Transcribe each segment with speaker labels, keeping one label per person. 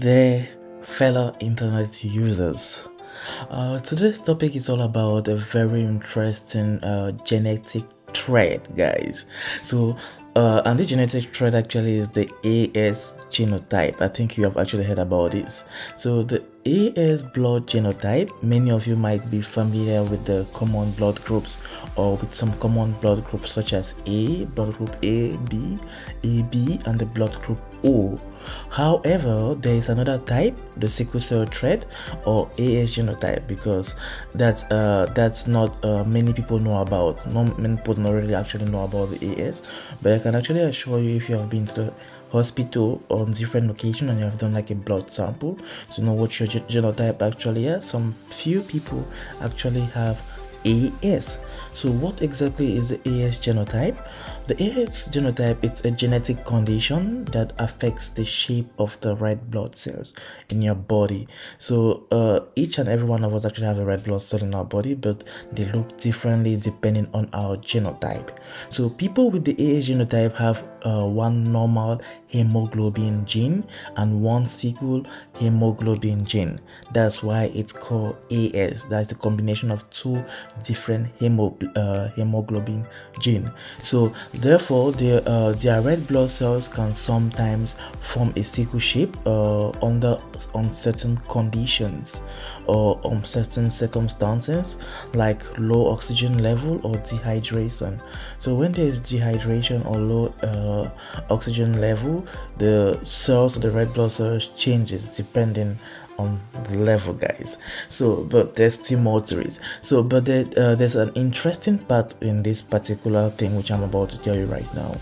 Speaker 1: there, fellow internet users. Today's topic is all about a very interesting genetic trait, guys. And this genetic trait actually is the AS genotype. I think you have actually heard about this. So the AS blood genotype, many of you might be familiar with the common blood groups or with some common blood groups such as A, blood group A, B, AB, and the blood group O. However, there is another type, the sickle cell trait or AS genotype, because that's not many people know about. Not many people don't really actually know about the AS, but I can actually assure you, if you have been to the hospital on different occasions and you have done like a blood sample to know what your genotype actually is, some few people actually have AS. So what exactly is the AS genotype? The AS genotype, it's a genetic condition that affects the shape of the red blood cells in your body. So each and every one of us actually have a red blood cell in our body, but they look differently depending on our genotype. So people with the AS genotype have one normal hemoglobin gene and one sickle hemoglobin gene. That's why it's called AS. That's the combination of two different hemoglobin gene. So therefore their red blood cells can sometimes form a sickle shape on certain conditions or on certain circumstances, like low oxygen level or dehydration. So when there is dehydration or low oxygen level, the cells, the red blood cells, changes depending on the level, guys. So but there's still more to it. So but there's an interesting part in this particular thing which I'm about to tell you right now.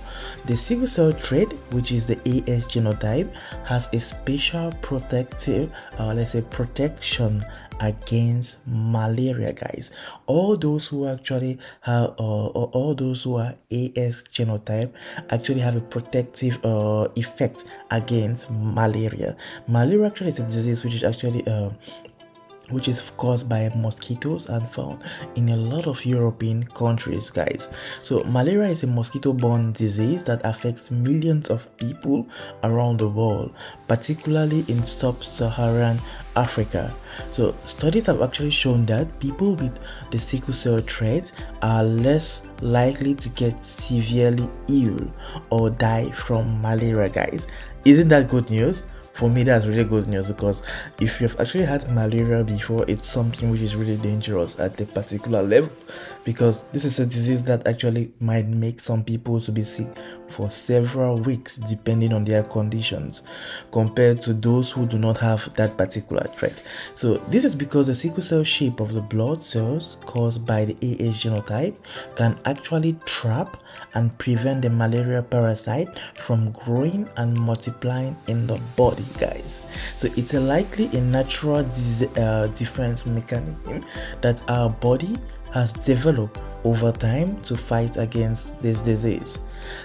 Speaker 1: The sickle cell trait, which is the AS genotype, has a special protective let's say protection against malaria, guys. All those who actually have all those who are AS genotype actually have a protective effect against malaria. Malaria actually is a disease which is caused by mosquitoes and found in a lot of European countries, guys. So malaria is a mosquito-borne disease that affects millions of people around the world, particularly in sub-Saharan Africa. So studies have actually shown that people with the sickle cell trait are less likely to get severely ill or die from malaria, guys. Isn't that good news? For me, that's really good news, because if you've actually had malaria before, it's something which is really dangerous at a particular level, because this is a disease that actually might make some people to be sick for several weeks depending on their conditions, compared to those who do not have that particular trait. So this is because the sickle cell shape of the blood cells caused by the AS genotype can actually trap and prevent the malaria parasite from growing and multiplying in the body, guys. So it's likely a natural defense mechanism that our body has developed over time to fight against this disease.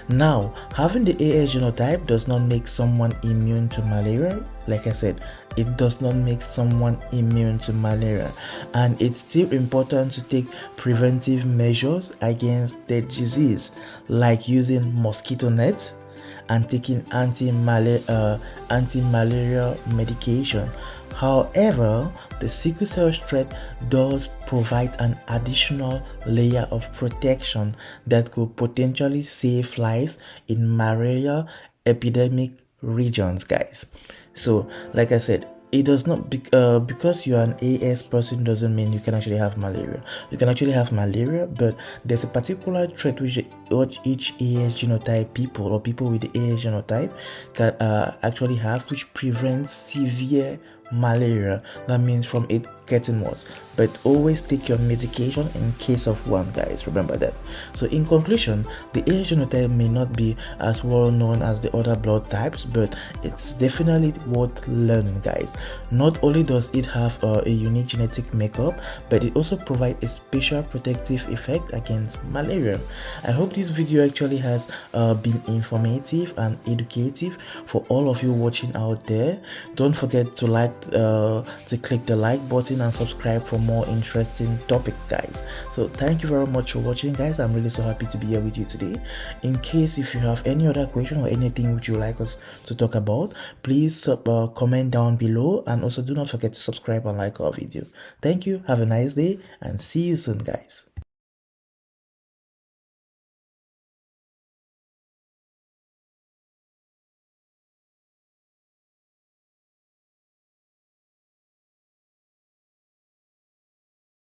Speaker 1: Now, having the AS genotype does not make someone immune to malaria. Like I said, it does not make someone immune to malaria, and it's still important to take preventive measures against the disease, like using mosquito nets and taking anti-malaria medication. However, the sickle cell trait does provide an additional layer of protection that could potentially save lives in malaria epidemic regions, guys. So like I said, it does not because you're an AS person doesn't mean you can actually have malaria. You can actually have malaria, but there's a particular trait which each AS genotype people or people with the AS genotype can actually have, which prevents severe malaria. That means from it getting worse, but always take your medication in case of one, guys. Remember that. So in conclusion, the AS genotype may not be as well known as the other blood types, but it's definitely worth learning, guys. Not only does it have a unique genetic makeup, but it also provides a special protective effect against malaria. I hope this video actually has been informative and educative for all of you watching out there. Don't forget to like, to click the like button and subscribe for more interesting topics, guys. So thank you very much for watching, guys. I'm really so happy to be here with you today. In case if you have any other question or anything which you would like us to talk about, please comment down below, and also do not forget to subscribe and like our video. Thank you, have a nice day, and see you soon, guys.